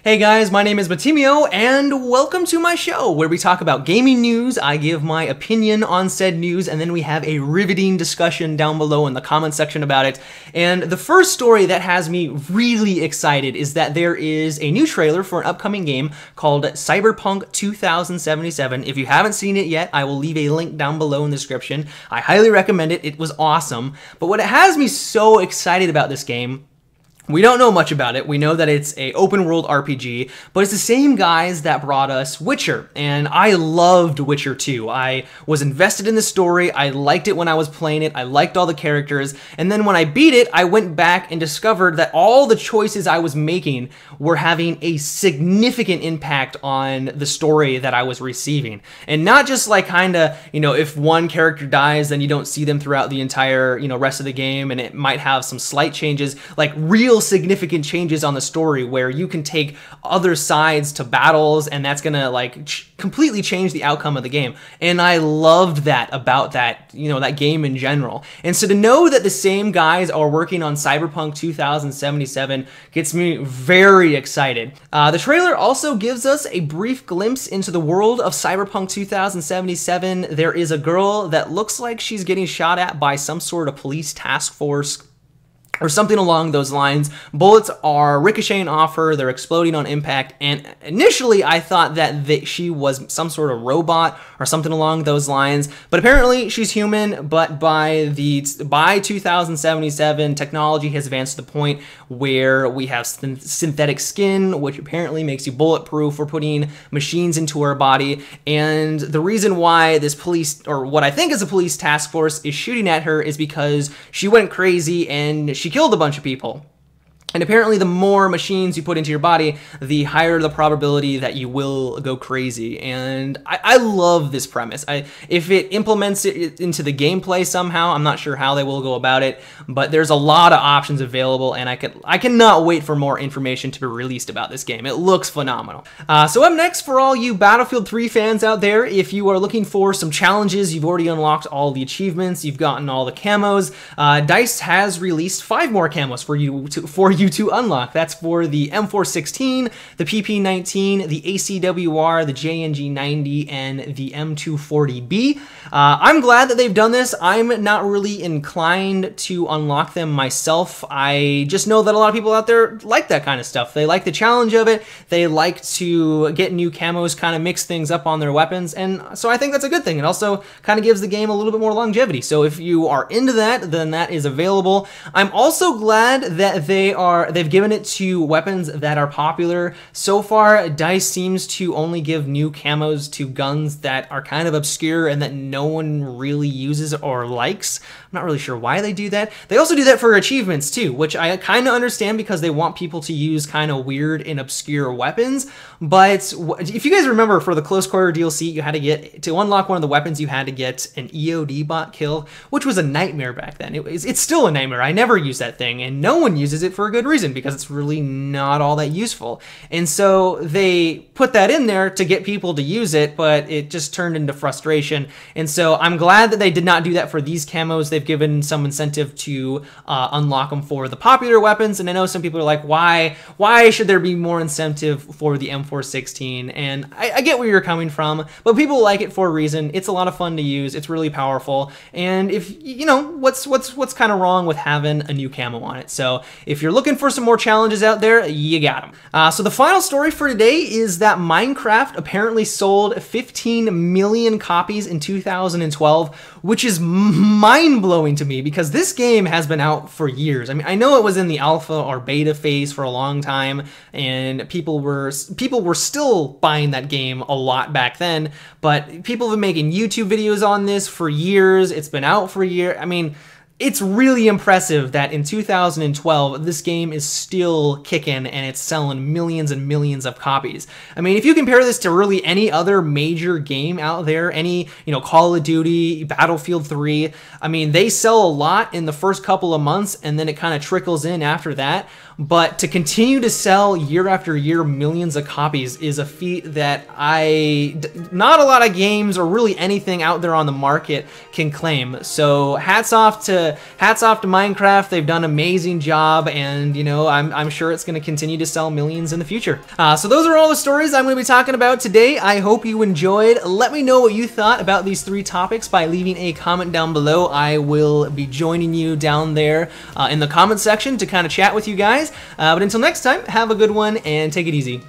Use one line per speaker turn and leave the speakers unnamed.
Hey guys, my name is Matimi0 and welcome to my show where we talk about gaming news, I give my opinion on said news, and then we have a riveting discussion down below in the comment section about it. And the first story that has me really excited is that there is a new trailer for an upcoming game called Cyberpunk 2077. If you haven't seen it yet, I will leave a link down below in the description. I highly recommend it. It was awesome. But what has me so excited about this game, we don't know much about it. We know that it's an open world RPG, but it's the same guys that brought us Witcher, and I loved Witcher 2. I was invested in the story, I liked it when I was playing it, I liked all the characters, and then when I beat it, I went back and discovered that all the choices I was making were having a significant impact on the story that I was receiving. And not just like kinda, if one character dies, then you don't see them throughout the entire, rest of the game, and it might have some slight changes, like real significant changes on the story where you can take other sides to battles and that's gonna completely change the outcome of the game. And I loved that about that, that game in general. And so to know that the same guys are working on Cyberpunk 2077 gets me very excited. The trailer also gives us a brief glimpse into the world of Cyberpunk 2077. There is a girl that looks like she's getting shot at by some sort of police task force or something along those lines. Bullets are ricocheting off her, they're exploding on impact, and initially I thought that she was some sort of robot or something along those lines, but apparently she's human. But by 2077, technology has advanced to the point where we have synthetic skin, which apparently makes you bulletproof. We're putting machines into her body, and the reason why this police, or what I think is a police task force, is shooting at her is because she went crazy and she killed a bunch of people. And apparently the more machines you put into your body, the higher the probability that you will go crazy. And I love this premise. If it implements it into the gameplay somehow, I'm not sure how they will go about it, but there's a lot of options available, and I cannot wait for more information to be released about this game. It looks phenomenal. So up next, for all you Battlefield 3 fans out there, if you are looking for some challenges, you've already unlocked all the achievements, you've gotten all the camos, DICE has released 5 more camos for you to unlock. That's for the M416, the PP19, the ACWR, the JNG90, and the M240B. I'm glad that they've done this. I'm not really inclined to unlock them myself. I just know that a lot of people out there like that kind of stuff. They like the challenge of it. They like to get new camos, kind of mix things up on their weapons, and so I think that's a good thing. It also kind of gives the game a little bit more longevity. So if you are into that, then that is available. I'm also glad that they've given it to weapons that are popular. So far, DICE seems to only give new camos to guns that are kind of obscure and that no one really uses or likes. I'm not really sure why they do that. They also do that for achievements too, which I kind of understand because they want people to use kind of weird and obscure weapons. But if you guys remember, for the Close Quarter DLC, you had to unlock one of the weapons, you had to get an EOD bot kill, which was a nightmare back then. It's still a nightmare. I never use that thing, and no one uses it for a good reason, because it's really not all that useful. And so they put that in there to get people to use it, but it just turned into frustration. And so I'm glad that they did not do that for these camos. They've given some incentive to unlock them for the popular weapons. And I know some people are like, why should there be more incentive for the M416? And I get where you're coming from, but people like it for a reason. It's a lot of fun to use. It's really powerful. And if, what's kind of wrong with having a new camo on it? So if you're looking for some more challenges out there, you got them. So the final story for today is that Minecraft apparently sold 15 million copies in 2012, which is mind-blowing to me because this game has been out for years. I mean, I know it was in the alpha or beta phase for a long time, and people were still buying that game a lot back then, but people have been making YouTube videos on this for years. It's been out for a year. I mean, it's really impressive that in 2012, this game is still kicking and it's selling millions and millions of copies. I mean, if you compare this to really any other major game out there, any, Call of Duty, Battlefield 3, I mean, they sell a lot in the first couple of months and then it kind of trickles in after that. but to continue to sell year after year millions of copies is a feat that not a lot of games or really anything out there on the market can claim. So hats off to Minecraft. They've done an amazing job, and you know, I'm sure it's going to continue to sell millions in the future. So those are all the stories I'm going to be talking about today. I hope you enjoyed. Let me know what you thought about these 3 topics by leaving a comment down below. I will be joining you down there in the comment section to kind of chat with you guys. But until next time, have a good one and take it easy.